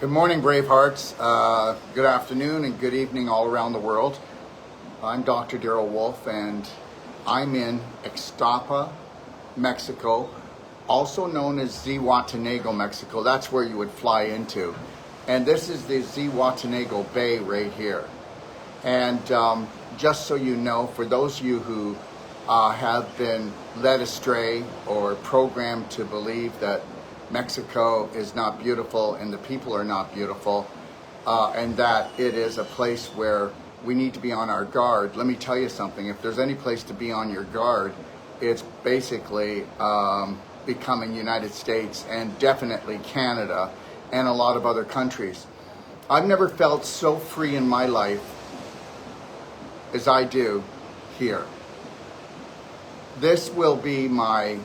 Good morning, Bravehearts. Good afternoon and good evening all around the world. I'm Dr. Daryl Wolf and I'm in Ixtapa, Mexico, also known as Zihuatanejo, Mexico. That's where you would fly into. And this is the Zihuatanejo Bay right here. And just so you know, for those of you who have been led astray or programmed to believe that Mexico is not beautiful and the people are not beautiful, and that it is a place where we need to be on our guard. Let me tell you something. If there's any place to be on your guard, it's basically becoming United States and definitely Canada and a lot of other countries. I've never felt so free in my life as I do here. This will be my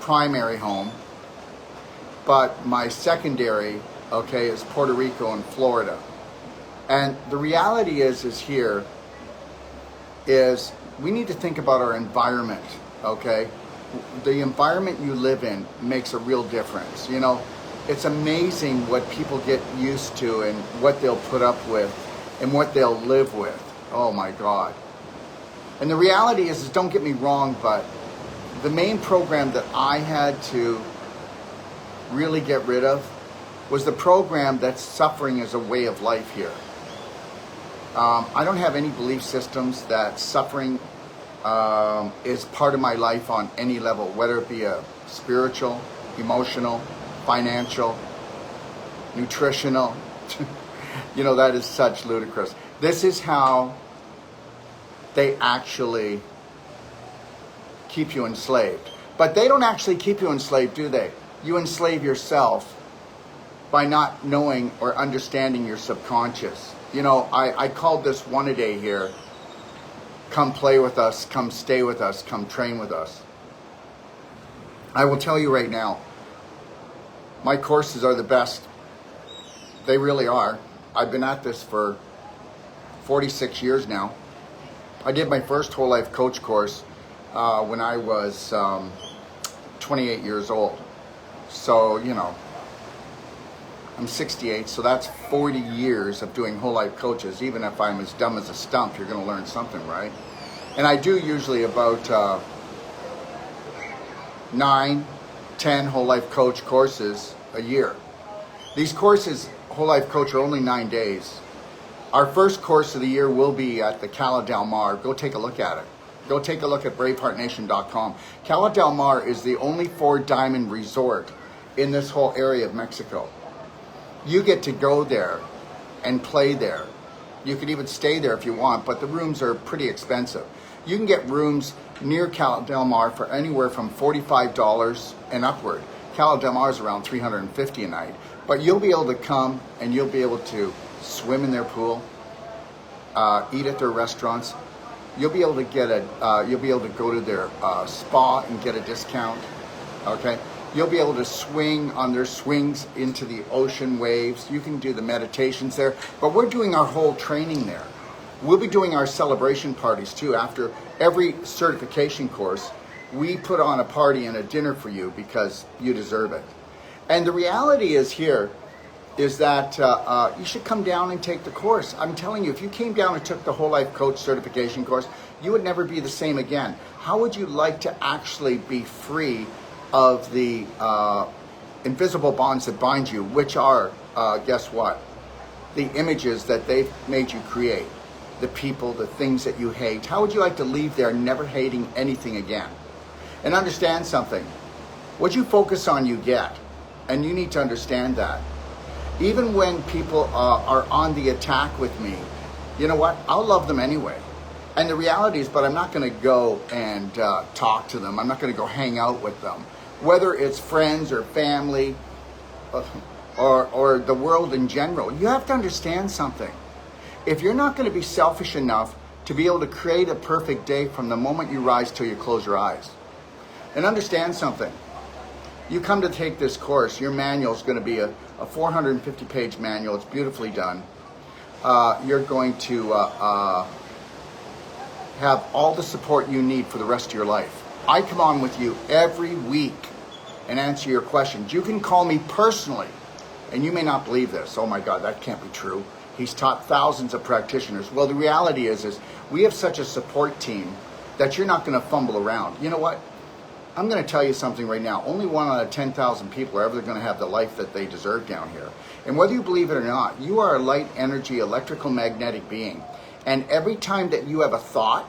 primary home. But my secondary, is Puerto Rico and Florida. And the reality is here is we need to think about our environment, okay? The environment you live in makes a real difference. You know, it's amazing what people get used to and what they'll put up with and what they'll live with. Oh my God. And the reality is don't get me wrong, but the main program that I had to really get rid of was the program that suffering is a way of life here. I don't have any belief systems that suffering is part of my life on any level, whether it be a spiritual, emotional, financial, nutritional. You know, that is such ludicrous. This is how they actually keep you enslaved. But they don't actually keep you enslaved, do they? You enslave yourself by not knowing or understanding your subconscious. You know, I called this one a day here. Come play with us, come stay with us, come train with us. I will tell you right now, my courses are the best. They really are. I've been at this for 46 years now. I did my first whole life coach course when I was 28 years old. So, you know, I'm 68, so that's 40 years of doing whole life coaches. Even if I'm as dumb as a stump, you're going to learn something, right? And I do usually about 9, 10 whole life coach courses a year. These courses, whole life coach, are only 9 days. Our first course of the year will be at the Cala del Mar. Go take a look at it. Go take a look at braveheartnation.com. Cala del Mar is the only 4-diamond resort in this whole area of Mexico. You get to go there and play there. You can even stay there if you want, but the rooms are pretty expensive. You can get rooms near Cala del Mar for anywhere from $45 and upward. Cala del Mar is around $350 a night, but you'll be able to come and you'll be able to swim in their pool, eat at their restaurants. You'll be able to get you'll be able to go to their spa and get a discount, okay? You'll be able to swing on their swings into the ocean waves. You can do the meditations there, but we're doing our whole training there. We'll be doing our celebration parties too. After every certification course, we put on a party and a dinner for you because you deserve it. And the reality is here is that you should come down and take the course. I'm telling you, if you came down and took the Whole Life Coach certification course, you would never be the same again. How would you like to actually be free of the invisible bonds that bind you, which are, guess what? The images that they've made you create, the people, the things that you hate. How would you like to leave there never hating anything again? And understand something. What you focus on, you get. And you need to understand that. Even when people are on the attack with me, you know what? I'll love them anyway. And the reality is, but I'm not going to go and talk to them. I'm not going to go hang out with them. Whether it's friends or family or the world in general, you have to understand something. If you're not going to be selfish enough to be able to create a perfect day from the moment you rise till you close your eyes, and understand something. You come to take this course, your manual is going to be a 450-page manual. It's beautifully done. You're going to have all the support you need for the rest of your life. I come on with you every week and answer your questions. You can call me personally And you may not believe this. Oh my God, that can't be true. He's taught thousands of practitioners. Well, the reality is we have such a support team that you're not going to fumble around. You know what? I'm going to tell you something right now. Only 1 out of 10,000 people are ever going to have the life that they deserve down here. And whether you believe it or not, you are a light energy, electrical magnetic being. And every time that you have a thought,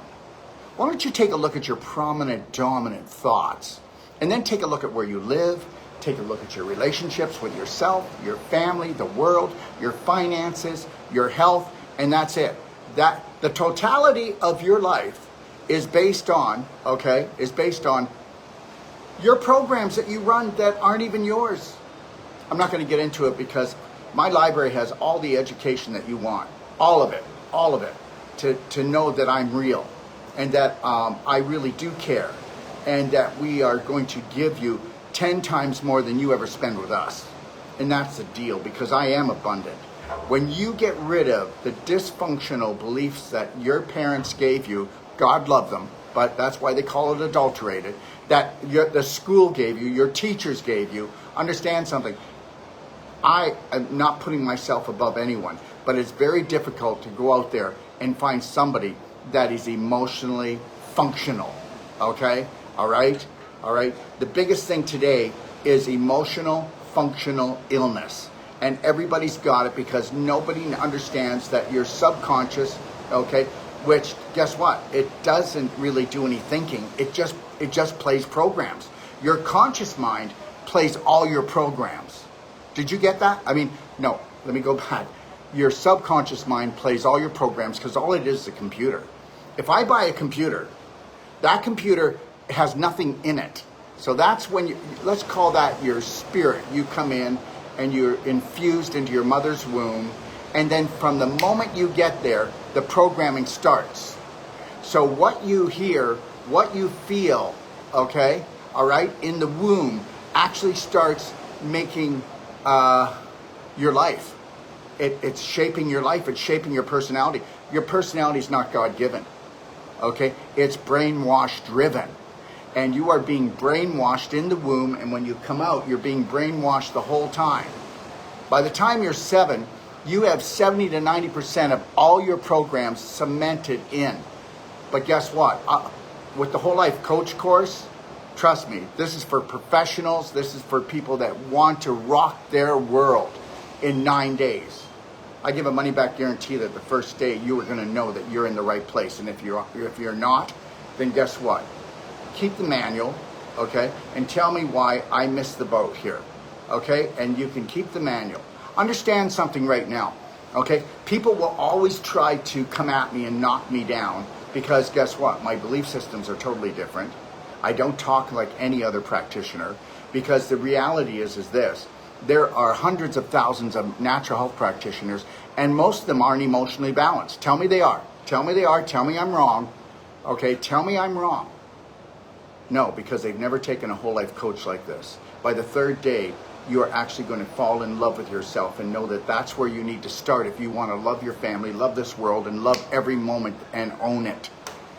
why don't you take a look at your prominent, dominant thoughts? And then take a look at where you live. Take a look at your relationships with yourself, your family, the world, your finances, your health, and that's it. That the totality of your life is based on, your programs that you run that aren't even yours. I'm not going to get into it because my library has all the education that you want, all of it, to know that I'm real and that I really do care, and that we are going to give you 10 times more than you ever spend with us. And that's the deal, because I am abundant. When you get rid of the dysfunctional beliefs that your parents gave you, God love them, but that's why they call it adulterated, that the school gave you, your teachers gave you, understand something. I am not putting myself above anyone, but it's very difficult to go out there and find somebody that is emotionally functional, okay? All right? The biggest thing today is emotional functional illness. And everybody's got it because nobody understands that your subconscious, okay, which, guess what? It doesn't really do any thinking. It just plays programs. Your conscious mind plays all your programs. Did you get that? I mean, no, let me go back. Your subconscious mind plays all your programs because all it is a computer. If I buy a computer, that computer has nothing in it. So that's when let's call that your spirit. You come in and you're infused into your mother's womb, and then from the moment you get there, the programming starts. So what you hear, what you feel, okay, all right, in the womb actually starts making your life. It's shaping your life. It's shaping your personality. Your personality is not God-given, okay? It's brainwash driven. And you are being brainwashed in the womb, and when you come out, you're being brainwashed the whole time. By the time you're 7, you have 70 to 90% of all your programs cemented in. But guess what? With the Whole Life Coach course, trust me, this is for professionals. This is for people that want to rock their world in 9 days. I give a money-back guarantee that the first day you are going to know that you're in the right place. And if you're not, then guess what? Keep the manual, okay, and tell me why I missed the boat here, okay? And you can keep the manual. Understand something right now, okay? People will always try to come at me and knock me down because guess what? My belief systems are totally different. I don't talk like any other practitioner because the reality is this. There are hundreds of thousands of natural health practitioners, and most of them aren't emotionally balanced. Tell me they are. Tell me they are. Tell me I'm wrong, okay? Tell me I'm wrong. No, because they've never taken a whole life coach like this. By the 3rd day, you are actually going to fall in love with yourself and know that that's where you need to start if you want to love your family, love this world, and love every moment and own it.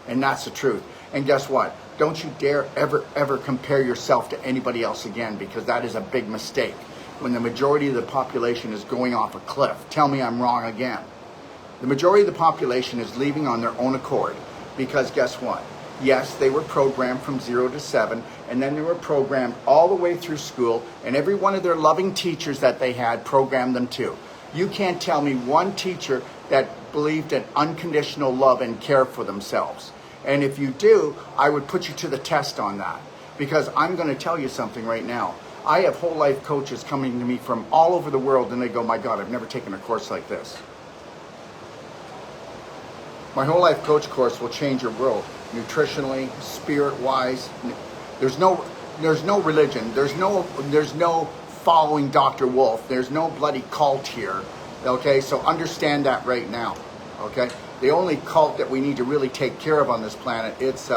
And that's the truth. And guess what? Don't you dare ever compare yourself to anybody else again, because that is a big mistake. When the majority of the population is going off a cliff, tell me I'm wrong again. The majority of the population is leaving on their own accord because guess what? Yes, they were programmed from 0 to 7, and then they were programmed all the way through school, and every one of their loving teachers that they had programmed them too. You can't tell me one teacher that believed in unconditional love and care for themselves. And if you do, I would put you to the test on that, because I'm going to tell you something right now. I have whole life coaches coming to me from all over the world, and they go, my God, I've never taken a course like this. My Whole Life Coach course will change your world. Nutritionally, spirit-wise. There's no religion. There's no following Dr. Wolf. There's no bloody cult here. Okay, so understand that right now. Okay, the only cult that we need to really take care of on this planet, it's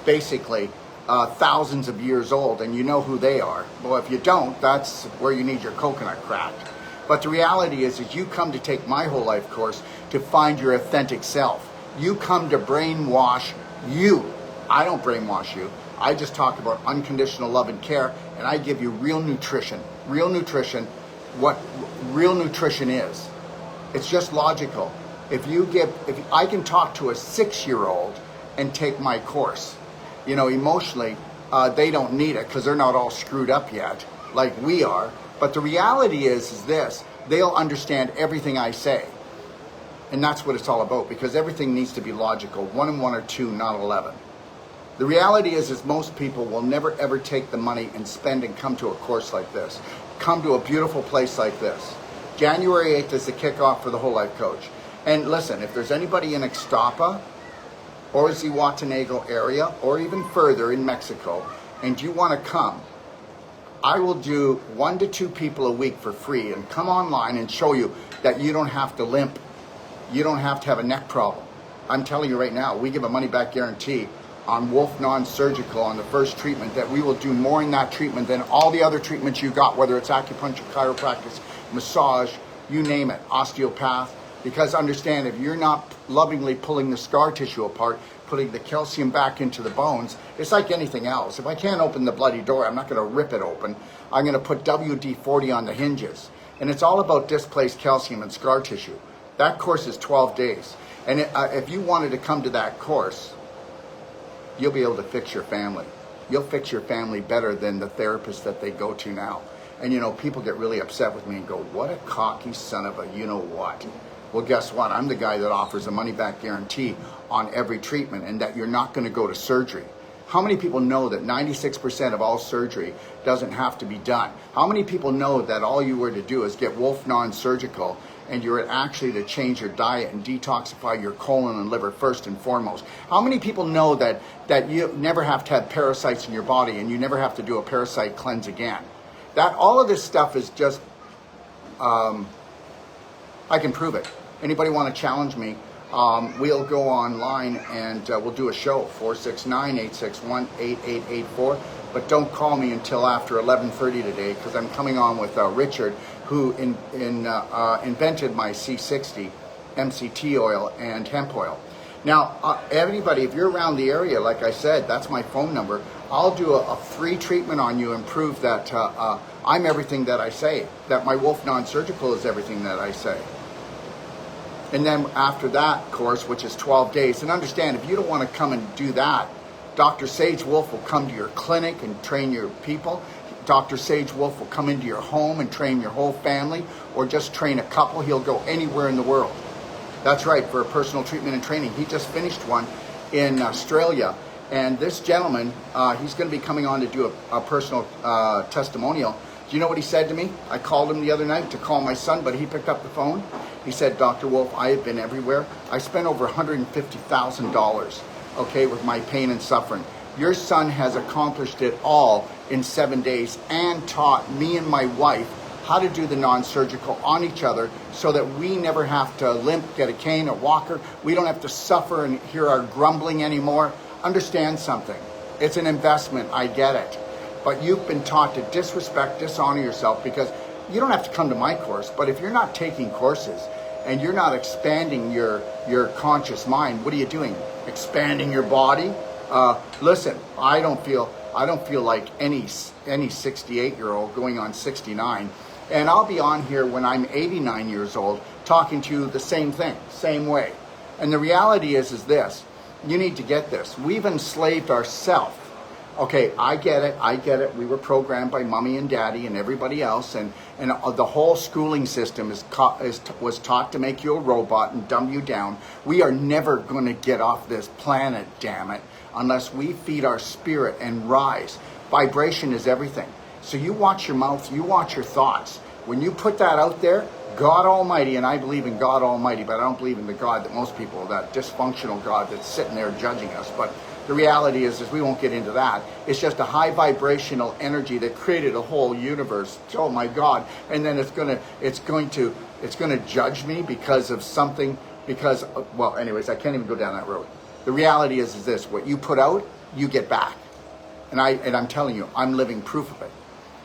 basically thousands of years old, and you know who they are. Well, if you don't, that's where you need your coconut cracked. But the reality is you come to take my Whole Life course to find your authentic self. You come to brainwash you. I don't brainwash you. I just talk about unconditional love and care, and I give you real nutrition what real nutrition is. It's just logical. If I can talk to a 6-year-old and take my course, emotionally, they don't need it because they're not all screwed up yet like we are. But the reality is this, they'll understand everything I say. And that's what it's all about, because everything needs to be logical. 1 and 1 are 2, not 11. The reality is most people will never ever take the money and spend and come to a course like this. Come to a beautiful place like this. January 8th is the kickoff for the Whole Life Coach. And listen, if there's anybody in Ixtapa or Zihuatanejo area or even further in Mexico and you want to come, I will do 1 to 2 people a week for free and come online and show you that you don't have to limp. You don't have to have a neck problem. I'm telling you right now, we give a money back guarantee on Wolf Non-Surgical on the first treatment, that we will do more in that treatment than all the other treatments you got, whether it's acupuncture, chiropractic, massage, you name it, osteopath. Because understand, if you're not lovingly pulling the scar tissue apart, putting the calcium back into the bones, it's like anything else. If I can't open the bloody door, I'm not going to rip it open. I'm going to put WD-40 on the hinges. And it's all about displaced calcium and scar tissue. That course is 12 days. And if you wanted to come to that course, you'll be able to fix your family. You'll fix your family better than the therapist that they go to now. And people get really upset with me and go, what a cocky son of a you-know-what. Well, guess what? I'm the guy that offers a money-back guarantee on every treatment, and that you're not going to go to surgery. How many people know that 96% of all surgery doesn't have to be done? How many people know that all you were to do is get Wolf Non-Surgical, and you're actually to change your diet and detoxify your colon and liver first and foremost? How many people know that you never have to have parasites in your body and you never have to do a parasite cleanse again? That all of this stuff is just, I can prove it. Anybody want to challenge me? We'll go online and we'll do a show, 469-861-8884. But don't call me until after 11:30 today, because I'm coming on with Richard, who invented my C60 MCT oil and hemp oil. Now, anybody, if you're around the area, like I said, that's my phone number. I'll do a free treatment on you and prove that I'm everything that I say, that my Wolf Non-Surgical is everything that I say. And then after that course, which is 12 days, and understand, if you don't want to come and do that, Dr. Sage Wolf will come to your clinic and train your people. Dr. Sage Wolf will come into your home and train your whole family, or just train a couple. He'll go anywhere in the world. That's right, for a personal treatment and training. He just finished one in Australia. And this gentleman, he's going to be coming on to do a personal testimonial. Do you know what he said to me? I called him the other night to call my son, but he picked up the phone. He said, Dr. Wolf, I have been everywhere. I spent over $150,000, okay, with my pain and suffering. Your son has accomplished it all in 7 days and taught me and my wife how to do the non-surgical on each other, so that we never have to limp, get a cane, a walker. We don't have to suffer and hear our grumbling anymore. Understand something. It's an investment. I get it. But you've been taught to disrespect, dishonor yourself, because you don't have to come to my course. But if you're not taking courses and you're not expanding your conscious mind, what are you doing? Expanding your body? Listen, I don't feel like any 68-year-old going on 69. And I'll be on here when I'm 89 years old talking to you the same thing, same way. And the reality is this. You need to get this. We've enslaved ourselves. Okay, I get it. We were programmed by mommy and daddy and everybody else, and the whole schooling system was taught to make you a robot and dumb you down. We are never going to get off this planet, damn it, unless we feed our spirit and rise. Vibration is everything. So you watch your mouth, you watch your thoughts. When you put that out there, God Almighty, and I believe in God Almighty, but I don't believe in the God that most people, that dysfunctional God that's sitting there judging us. But the reality is we won't get into that. It's just a high vibrational energy that created a whole universe. Oh my God! And then it's going to judge me because of something. Because well, anyways, I can't even go down that road. The reality is this: what you put out, you get back. And I'm telling you, I'm living proof of it.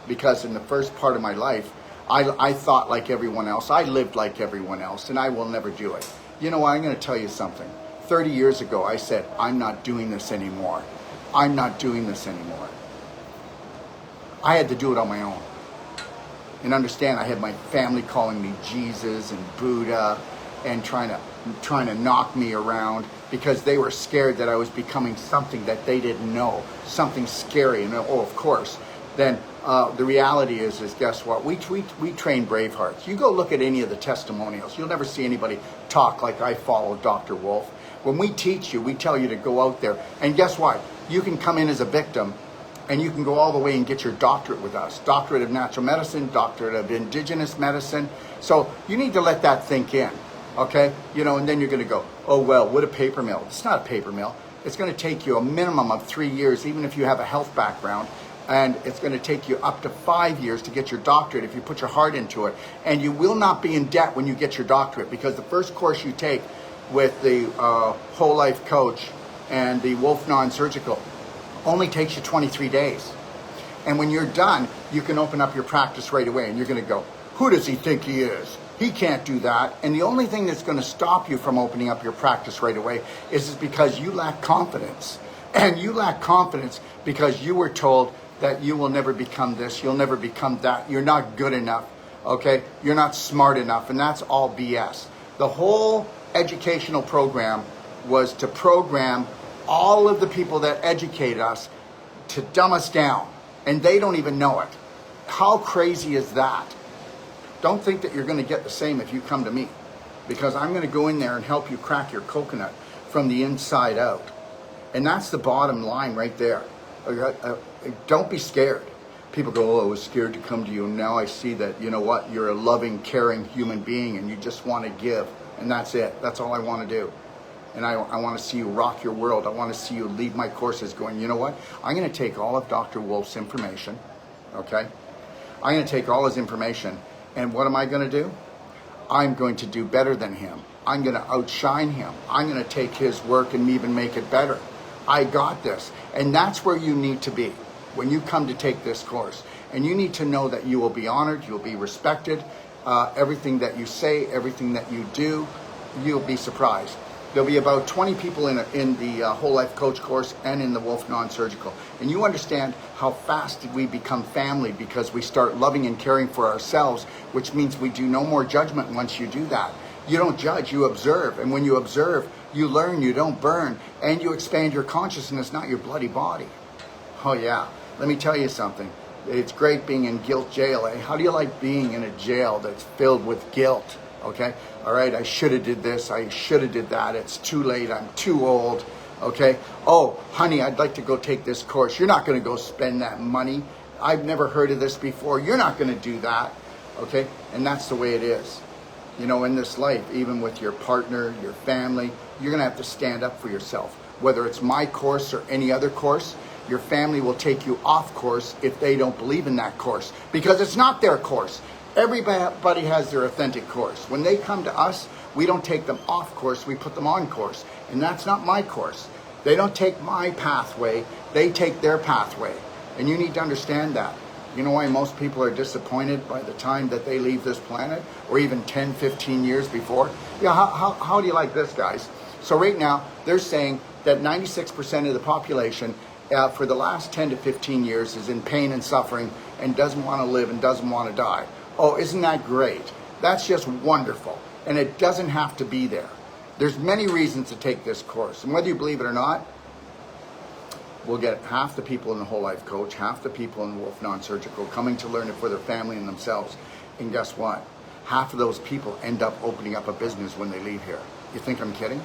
Because in the first part of my life, I thought like everyone else. I lived like everyone else, and I will never do it. You know what? I'm going to tell you something. 30 years ago, I said, I'm not doing this anymore. I'm not doing this anymore. I had to do it on my own. And understand, I had my family calling me Jesus and Buddha and trying to knock me around because they were scared that I was becoming something that they didn't know, something scary. And oh, of course, then the reality is guess what? We train Bravehearts. You go look at any of the testimonials. You'll never see anybody talk like I follow Dr. Wolf. When we teach you, we tell you to go out there. And guess what? You can come in as a victim and you can go all the way and get your doctorate with us. Doctorate of Natural Medicine, Doctorate of Indigenous Medicine. So you need to let that sink in, okay? You know, and then you're gonna go, oh, well, what a paper mill. It's not a paper mill. It's gonna take you a minimum of 3 years, even if you have a health background. And it's going to take you up to 5 years to get your doctorate if you put your heart into it. And you will not be in debt when you get your doctorate, because the first course you take with the Whole Life Coach and the Wolf Non-Surgical only takes you 23 days. And when you're done, you can open up your practice right away and you're going to go, who does he think he is? He can't do that. And the only thing that's going to stop you from opening up your practice right away is because you lack confidence. And you lack confidence because you were told that you will never become this, you'll never become that, you're not good enough, okay? You're not smart enough, and that's all BS. The whole educational program was to program all of the people that educate us to dumb us down, and they don't even know it. How crazy is that? Don't think that you're gonna get the same if you come to me, because I'm gonna go in there and help you crack your coconut from the inside out. And that's the bottom line right there. Don't be scared. People go, oh, I was scared to come to you. And now I see that, you know what, you're a loving, caring human being and you just want to give. And that's it. That's all I want to do. And I want to see you rock your world. I want to see you leave my courses going, you know what, I'm going to take all of Dr. Wolf's information, okay? I'm going to take all his information, and what am I going to do? I'm going to do better than him. I'm going to outshine him. I'm going to take his work and even make it better. I got this. And that's where you need to be when you come to take this course. And you need to know that you will be honored, you'll be respected. Everything that you say, everything that you do, you'll be surprised. There'll be about 20 people in the Whole Life Coach course and in the Wolf Non-Surgical. And you understand how fast we become family because we start loving and caring for ourselves, which means we do no more judgment once you do that. You don't judge, you observe. And when you observe, you learn, you don't burn, and you expand your consciousness, not your bloody body. Oh yeah, let me tell you something. It's great being in guilt jail, eh? How do you like being in a jail that's filled with guilt? Okay, all right, I should have did this, I should have did that, it's too late, I'm too old, okay? Oh, honey, I'd like to go take this course. You're not gonna go spend that money. I've never heard of this before. You're not gonna do that, okay? And that's the way it is. You know, in this life, even with your partner, your family, you're gonna have to stand up for yourself. Whether it's my course or any other course, your family will take you off course if they don't believe in that course, because it's not their course. Everybody has their authentic course. When they come to us, we don't take them off course, we put them on course. And that's not my course. They don't take my pathway, they take their pathway. And you need to understand that. You know why most people are disappointed by the time that they leave this planet, or even 10, 15 years before? Yeah, how do you like this, guys? So right now, they're saying that 96% of the population for the last 10 to 15 years is in pain and suffering and doesn't want to live and doesn't want to die. Oh, isn't that great? That's just wonderful. And it doesn't have to be there. There's many reasons to take this course. And whether you believe it or not, we'll get half the people in the Whole Life Coach, half the people in Wolf Non-Surgical coming to learn it for their family and themselves. And guess what? Half of those people end up opening up a business when they leave here. You think I'm kidding?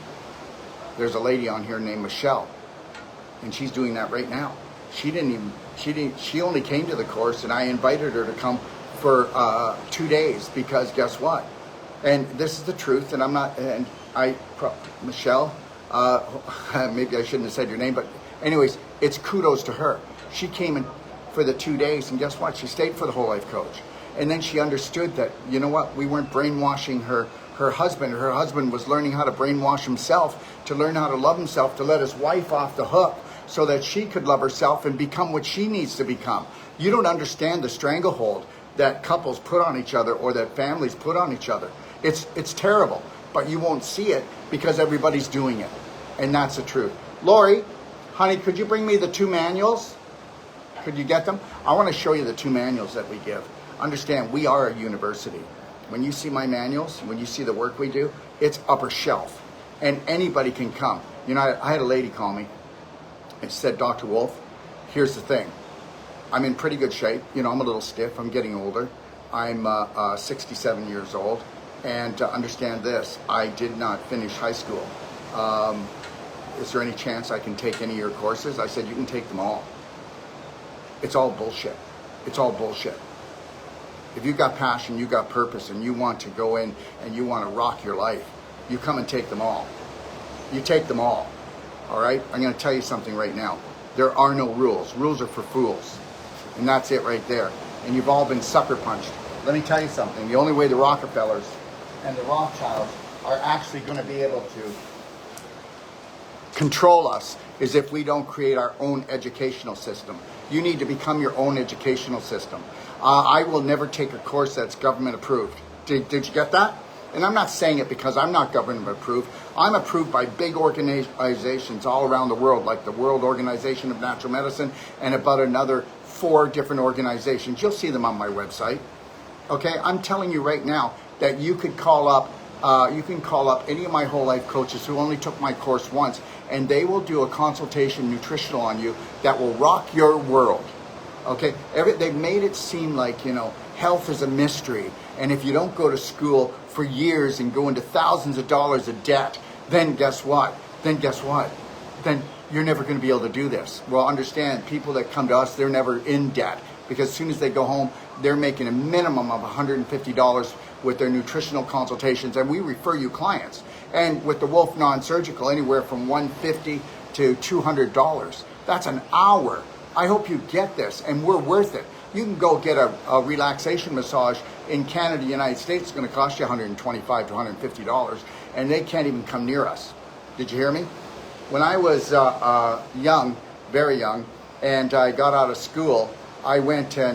There's a lady on here named Michelle, and she's doing that right now. She only came to the course, and I invited her to come for 2 days, because guess what? And this is the truth, and Michelle, maybe I shouldn't have said your name, but anyways, it's kudos to her. She came in for the 2 days, and guess what? She stayed for the Whole Life Coach. And then she understood that, you know what? We weren't brainwashing her husband. Her husband was learning how to brainwash himself, to learn how to love himself, to let his wife off the hook so that she could love herself and become what she needs to become. You don't understand the stranglehold that couples put on each other, or that families put on each other. It's terrible, but you won't see it because everybody's doing it. And that's the truth. Lori, honey, could you bring me the 2 manuals? Could you get them? I want to show you the 2 manuals that we give. Understand, we are a university. When you see my manuals, when you see the work we do, it's upper shelf. And anybody can come. You know, I had a lady call me and she said, Dr. Wolf, here's the thing. I'm in pretty good shape. You know, I'm a little stiff. I'm getting older. I'm 67 years old. And to understand this, I did not finish high school. Is there any chance I can take any of your courses? I said, you can take them all. It's all bullshit. It's all bullshit. If you've got passion, you've got purpose, and you want to go in and you want to rock your life, you come and take them all. You take them all. All right? I'm going to tell you something right now. There are no rules. Rules are for fools. And that's it right there. And you've all been sucker punched. Let me tell you something. The only way the Rockefellers and the Rothschilds are actually going to be able to control us is if we don't create our own educational system. You need to become your own educational system. I will never take a course that's government approved. Did you get that? And I'm not saying it because I'm not government approved. I'm approved by big organizations all around the world, like the World Organization of Natural Medicine and about another 4 different organizations. You'll see them on my website. Okay, I'm telling you right now that you could call up any of my whole life coaches who only took my course once, and they will do a consultation nutritional on you that will rock your world. Okay, they've made it seem like, you know, health is a mystery, and if you don't go to school for years and go into thousands of dollars of debt, then guess what? Then you're never going to be able to do this. Well, understand, people that come to us, they're never in debt, because as soon as they go home, they're making a minimum of $150 with their nutritional consultations, and we refer you clients. And with the Wolf Non-Surgical, anywhere from $150 to $200. That's an hour. I hope you get this, and we're worth it. You can go get a relaxation massage in Canada, United States. It's going to cost you $125 to $150, and they can't even come near us. Did you hear me? When I was young, very young, and I got out of school, I went to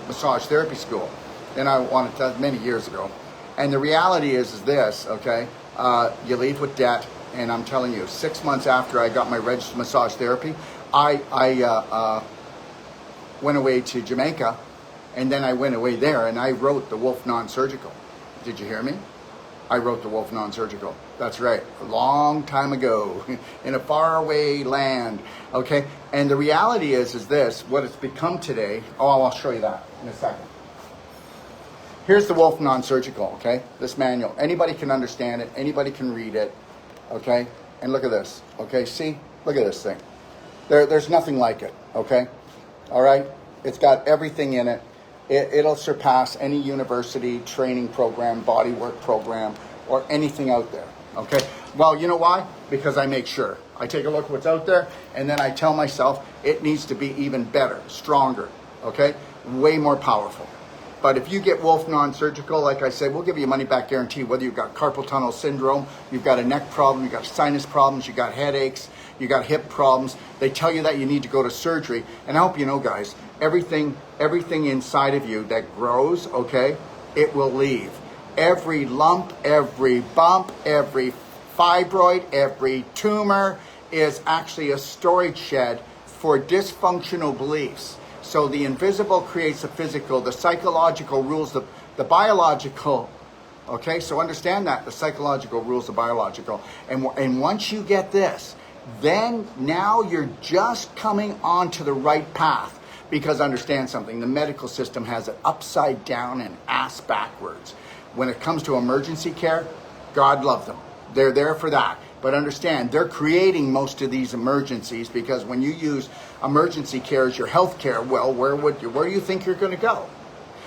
massage therapy school, and I wanted that many years ago. And the reality is this, okay? You leave with debt, and I'm telling you, 6 months after I got my registered massage therapy, I went away to Jamaica, and then I went away there, and I wrote the Wolf Non-Surgical. Did you hear me? I wrote the Wolf Non-Surgical. That's right, a long time ago, in a faraway land, okay? And the reality is this, what it's become today, I'll show you that in a second. Here's the Wolf Non-Surgical, okay? This manual. Anybody can understand it. Anybody can read it, okay? And look at this, okay? See? Look at this thing. There's nothing like it, okay? All right? It's got everything in it. It'll surpass any university training program, bodywork program, or anything out there, okay? Well, you know why? Because I make sure. I take a look at what's out there, and then I tell myself it needs to be even better, stronger, okay? Way more powerful. But if you get Wolf Non-Surgical, like I said, we'll give you a money-back guarantee, whether you've got carpal tunnel syndrome, you've got a neck problem, you've got sinus problems, you've got headaches, you got hip problems. They tell you that you need to go to surgery. And I hope you know, guys, everything inside of you that grows, okay, it will leave. Every lump, every bump, every fibroid, every tumor is actually a storage shed for dysfunctional beliefs. So the invisible creates the physical, the psychological rules the biological. Okay, so understand that. The psychological rules the biological. And once you get this, then now you're just coming onto the right path. Because understand something, the medical system has it upside down and ass backwards. When it comes to emergency care, God love them. They're there for that. But understand, they're creating most of these emergencies, because when you use emergency care as your health care, well, where do you think you're going to go?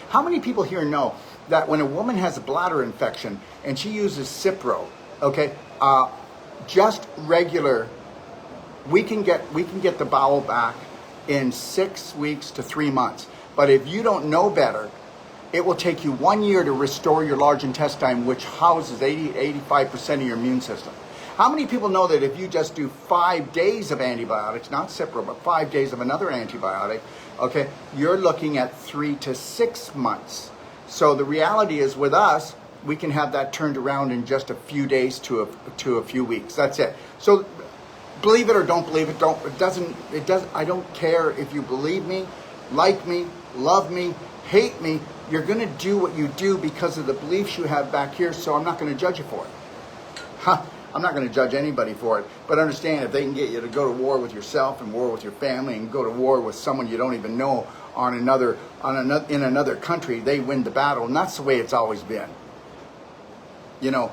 How many people here know that when a woman has a bladder infection and she uses Cipro, okay, just regular, we can get the bowel back in 6 weeks to 3 months. But if you don't know better, it will take you 1 year to restore your large intestine, which houses 85% of your immune system. How many people know that if you just do 5 days of antibiotics, not Cipro, but 5 days of another antibiotic, okay, you're looking at 3 to 6 months. So the reality is, with us, we can have that turned around in just a few days to a few weeks. That's it. So believe it or don't believe it, it doesn't, I don't care if you believe me, like me, love me, hate me, you're going to do what you do because of the beliefs you have back here, so I'm not going to judge you for it. I'm not going to judge anybody for it, but understand if they can get you to go to war with yourself and war with your family and go to war with someone you don't even know in another country, they win the battle, and that's the way it's always been. You know,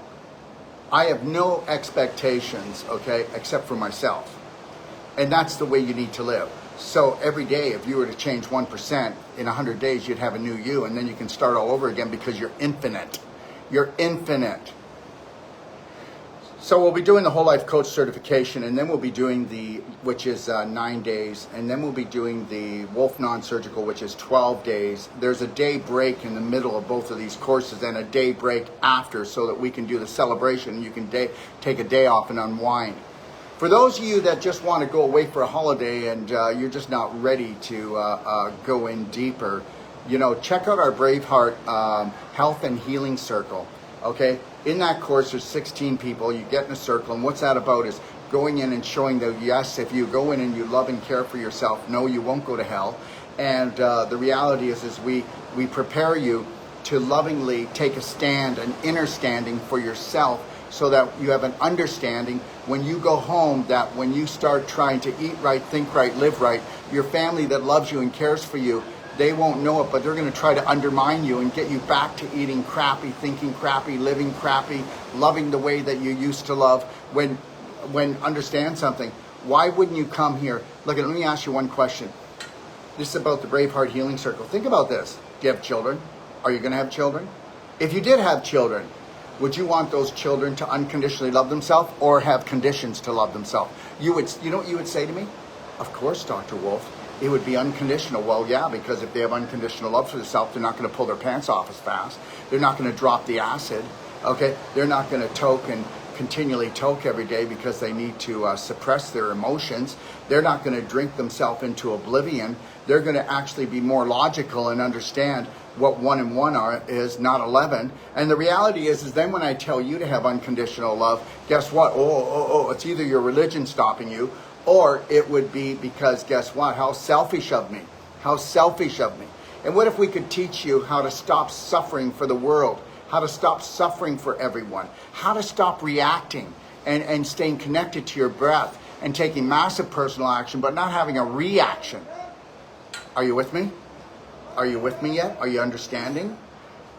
I have no expectations, okay, except for myself, and that's the way you need to live. So every day, if you were to change 1%, in 100 days, you'd have a new you, and then you can start all over again because you're infinite. You're infinite. So we'll be doing the Whole Life Coach certification, and then we'll be doing which is 9 days, and then we'll be doing the Wolf Non-Surgical, which is 12 days. There's a day break in the middle of both of these courses and a day break after so that we can do the celebration and you can take a day off and unwind. For those of you that just want to go away for a holiday and you're just not ready to go in deeper, you know, check out our Braveheart Health and Healing Circle, okay? In that course, there's 16 people. You get in a circle, and what's that about is going in and showing that, yes, if you go in and you love and care for yourself, no, you won't go to hell. And the reality is we prepare you to lovingly take a stand, an inner standing for yourself, so that you have an understanding when you go home that when you start trying to eat right, think right, live right, your family that loves you and cares for you, they won't know it, but they're going to try to undermine you and get you back to eating crappy, thinking crappy, living crappy, loving the way that you used to love. When understand something, why wouldn't you come here? Look, let me ask you one question. This is about the Braveheart Healing Circle. Think about this. Do you have children? Are you going to have children? If you did have children, would you want those children to unconditionally love themselves or have conditions to love themselves? You know what you would say to me? Of course, Dr. Wolf. It would be unconditional. Well, yeah, because if they have unconditional love for themselves, they're not going to pull their pants off as fast. They're not going to drop the acid, okay? They're not going to toke and continually toke every day because they need to suppress their emotions. They're not going to drink themselves into oblivion. They're going to actually be more logical and understand what 1 and 1 is, not 11. And the reality is then when I tell you to have unconditional love, guess what? It's either your religion stopping you, or it would be because, guess what? How selfish of me. How selfish of me. And what if we could teach you how to stop suffering for the world, how to stop suffering for everyone, how to stop reacting and staying connected to your breath and taking massive personal action, but not having a reaction. Are you with me? Are you with me yet? Are you understanding?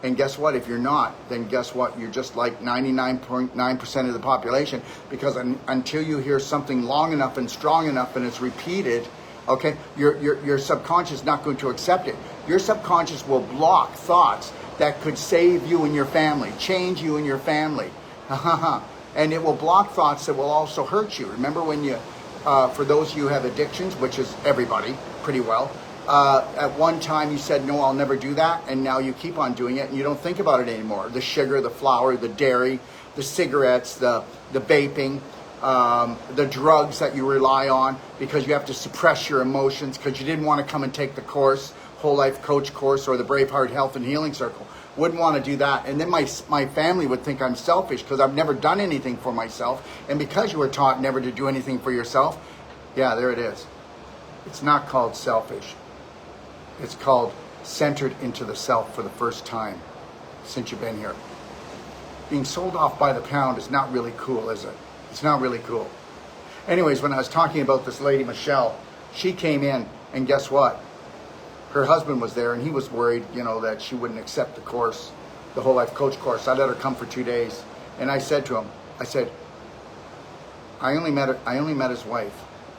And guess what? If you're not, then guess what? You're just like 99.9% of the population, because until you hear something long enough and strong enough and it's repeated, okay, your subconscious is not going to accept it. Your subconscious will block thoughts that could save you and your family, change you and your family. And it will block thoughts that will also hurt you. Remember when you, for those of you who have addictions, which is everybody pretty well, at one time you said, no, I'll never do that. And now you keep on doing it and you don't think about it anymore. The sugar, the flour, the dairy, the cigarettes, the vaping, the drugs that you rely on because you have to suppress your emotions because you didn't want to come and take the course, Whole Life Coach course or the Braveheart Health and Healing Circle. Wouldn't want to do that. And then my family would think I'm selfish because I've never done anything for myself. And because you were taught never to do anything for yourself, yeah, there it is. It's not called selfish. It's called centered into the self for the first time since you've been here. Being sold off by the pound is not really cool, is it? It's not really cool. Anyways, when I was talking about this lady, Michelle, she came in and guess what? Her husband was there and he was worried, that she wouldn't accept the course, the Whole Life Coach course. I let her come for 2 days. And I said to him, I only met his wife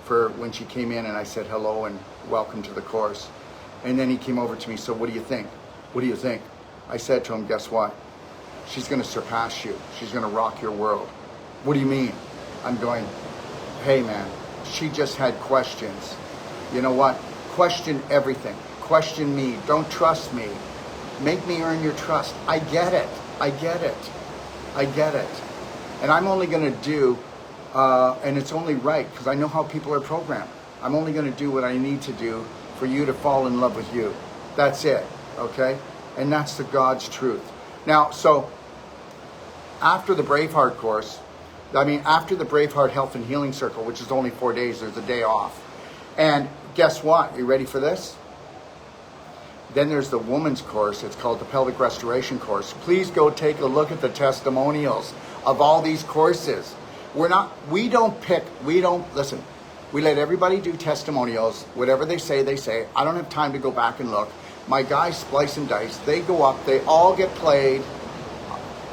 for when she came in and I said hello and welcome to the course. And then he came over to me, so what do you think? What do you think? I said to him, guess what? She's going to surpass you. She's going to rock your world. What do you mean? I'm going, hey man, she just had questions. You know what? Question everything. Question me. Don't trust me. Make me earn your trust. I get it. I get it. I get it. And I'm only going to do, and it's only right, because I know how people are programmed. I'm only going to do what I need to do for you to fall in love with you. That's it, okay? And that's the God's truth. Now, so after the Braveheart course, after the Braveheart Health and Healing Circle, which is only 4 days, there's a day off. And guess what? You ready for this? Then there's the woman's course. It's called the Pelvic Restoration Course. Please go take a look at the testimonials of all these courses. We don't listen. We let everybody do testimonials. Whatever they say, they say. I don't have time to go back and look. My guys splice and dice. They go up. They all get played.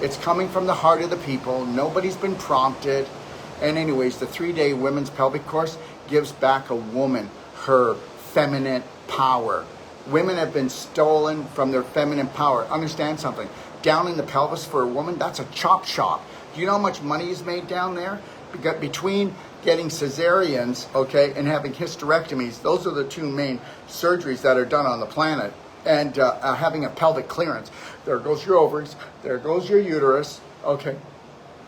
It's coming from the heart of the people. Nobody's been prompted. And anyways, the 3-day women's pelvic course gives back a woman her feminine power. Women have been stolen from their feminine power. Understand something. Down in the pelvis for a woman, that's a chop shop. Do you know how much money is made down there? Between getting cesareans, okay, and having hysterectomies, those are the two main surgeries that are done on the planet. And having a pelvic clearance. There goes your ovaries, there goes your uterus, okay.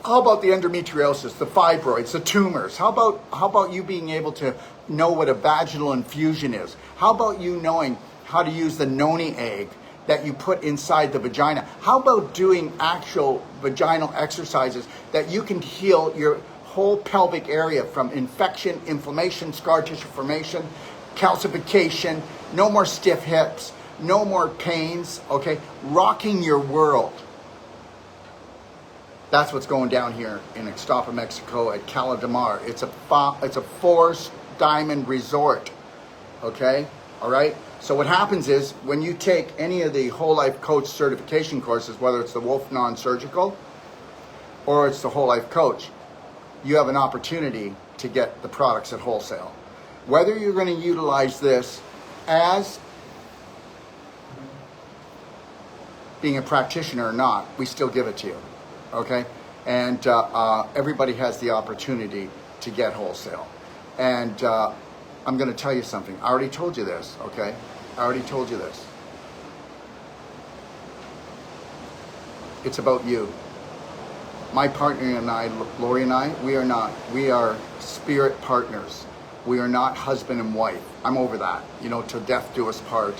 How about the endometriosis, the fibroids, the tumors? How about you being able to know what a vaginal infusion is? How about you knowing how to use the noni egg that you put inside the vagina? How about doing actual vaginal exercises that you can heal your whole pelvic area from infection, inflammation, scar tissue formation, calcification, no more stiff hips, no more pains, okay? Rocking your world. That's what's going down here in Ixtapa, Mexico at Cala de Mar. It's a 4-diamond resort, okay? All right? So what happens is when you take any of the Whole Life Coach certification courses, whether it's the Wolf Non-Surgical or it's the Whole Life Coach, you have an opportunity to get the products at wholesale. Whether you're going to utilize this as being a practitioner or not, we still give it to you, okay? And everybody has the opportunity to get wholesale. And I'm going to tell you something. I already told you this, okay? I already told you this. It's about you. My partner and I, Lori and I, we are spirit partners. We are not husband and wife. I'm over that, you know, till death do us part.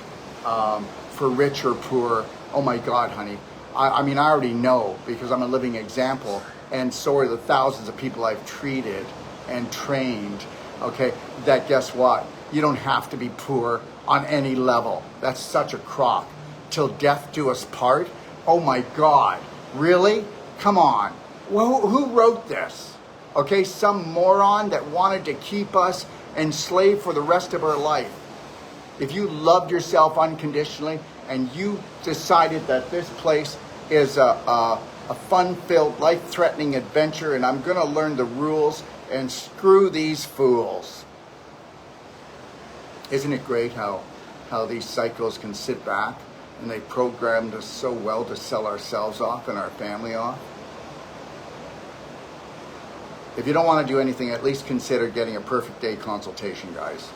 For rich or poor, oh my God, honey. I mean, I already know because I'm a living example, and so are the thousands of people I've treated and trained, okay, that guess what? You don't have to be poor on any level. That's such a crock. Till death do us part? Oh my God, really? Come on. Well, who wrote this? Okay, some moron that wanted to keep us enslaved for the rest of our life. If you loved yourself unconditionally and you decided that this place is a fun-filled, life-threatening adventure and I'm going to learn the rules and screw these fools. Isn't it great how these psychos can sit back and they programmed us so well to sell ourselves off and our family off? If you don't want to do anything, at least consider getting a Perfect Day consultation, guys.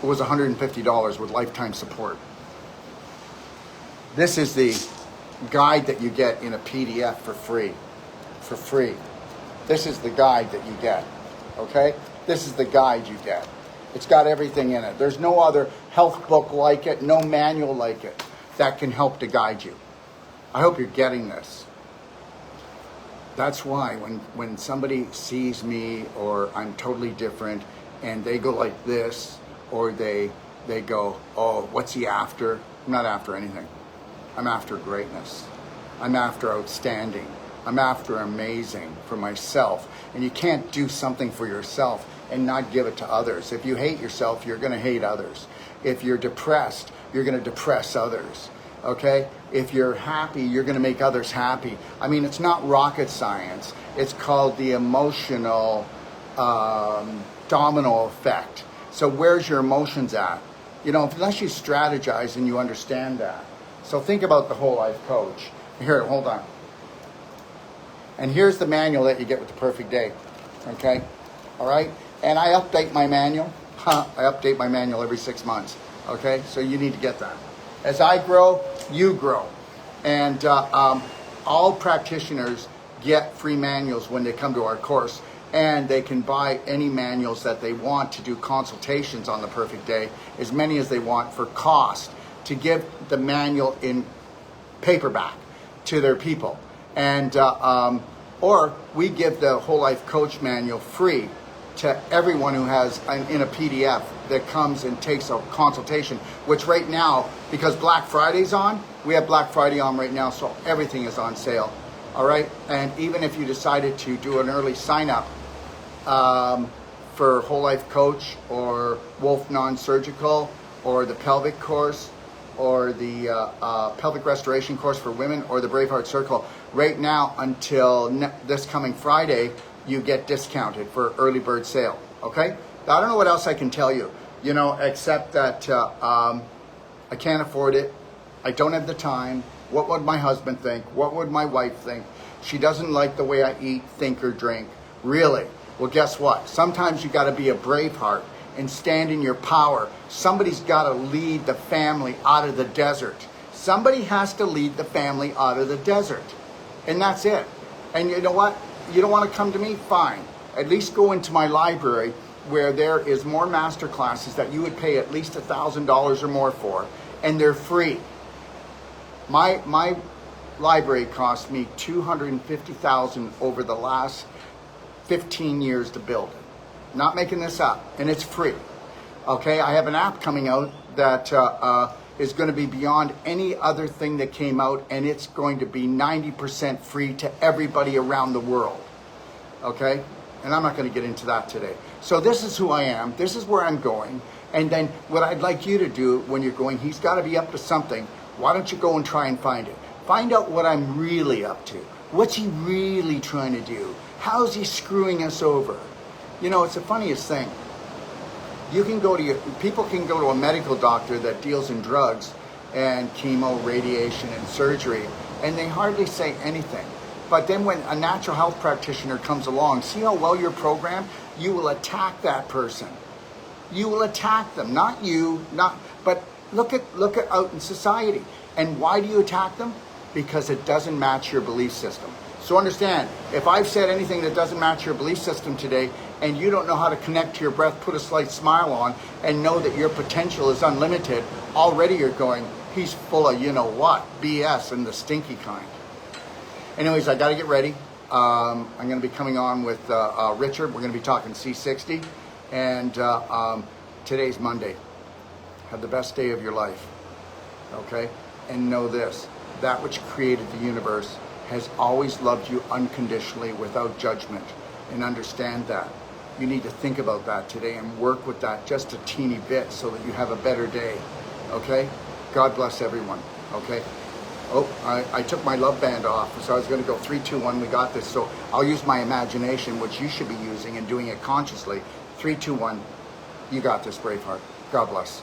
It was $150 with lifetime support. This is the guide that you get in a PDF for free. For free. This is the guide that you get. Okay? This is the guide you get. It's got everything in it. There's no other health book like it, no manual like it that can help to guide you. I hope you're getting this. That's why when somebody sees me or I'm totally different and they go like this or they go, oh, what's he after? I'm not after anything. I'm after greatness. I'm after outstanding. I'm after amazing for myself. And you can't do something for yourself and not give it to others. If you hate yourself, you're going to hate others. If you're depressed, you're going to depress others. Okay? If you're happy, you're going to make others happy. I mean, it's not rocket science. It's called the emotional domino effect. So where's your emotions at? You know, unless you strategize and you understand that. So think about the Whole Life Coach. Here, hold on. And here's the manual that you get with the Perfect Day. Okay? All right? And I update my manual. I update my manual every 6 months. Okay? So you need to get that. As I grow, you grow. And all practitioners get free manuals when they come to our course. And they can buy any manuals that they want to do consultations on the Perfect Day, as many as they want for cost, to give the manual in paperback to their people. And or we give the Whole Life Coach manual free to everyone who has in a PDF that comes and takes a consultation, which right now, because Black Friday's on, we have Black Friday on right now, so everything is on sale. All right, and even if you decided to do an early sign up for Whole Life Coach or Wolf Non-Surgical or the pelvic course or the pelvic restoration course for women or the Braveheart Circle, right now until this coming Friday, you get discounted for early bird sale. Okay, I don't know what else I can tell you, except that I can't afford it. I don't have the time. What would my husband think? What would my wife think? She doesn't like the way I eat, think, or drink. Really? Well, guess what? Sometimes you got to be a Braveheart and stand in your power. Somebody's got to lead the family out of the desert. Somebody has to lead the family out of the desert. And that's it. And you know what? You don't want to come to me? Fine. At least go into my library where there is more master classes that you would pay at least $1,000 or more for, and they're free. My library cost me $250,000 over the last 15 years to build it. Not making this up, and it's free. Okay, I have an app coming out that is going to be beyond any other thing that came out, and it's going to be 90% free to everybody around the world. Okay, and I'm not going to get into that today. So this is who I am. This is where I'm going. And then what I'd like you to do when you're going, he's got to be up to something. Why don't you go and try and find it? Find out what I'm really up to. What's he really trying to do? How's he screwing us over? It's the funniest thing. People can go to a medical doctor that deals in drugs and chemo, radiation, and surgery, and they hardly say anything. But then when a natural health practitioner comes along, see how well you're programmed? You will attack that person. You will attack them, not you, but look at out in society. And why do you attack them? Because it doesn't match your belief system. So understand, if I've said anything that doesn't match your belief system today, and you don't know how to connect to your breath, put a slight smile on, and know that your potential is unlimited, already you're going, he's full of BS, and the stinky kind. Anyways, I got to get ready. I'm going to be coming on with Richard. We're going to be talking C60. And today's Monday. Have the best day of your life. Okay? And know this. That which created the universe has always loved you unconditionally without judgment. And understand that. You need to think about that today and work with that just a teeny bit so that you have a better day. Okay? God bless everyone. Okay? Oh, I took my love band off, so I was going to go 3, 2, 1, we got this. So I'll use my imagination, which you should be using and doing it consciously. 3, 2, 1, you got this, Braveheart. God bless.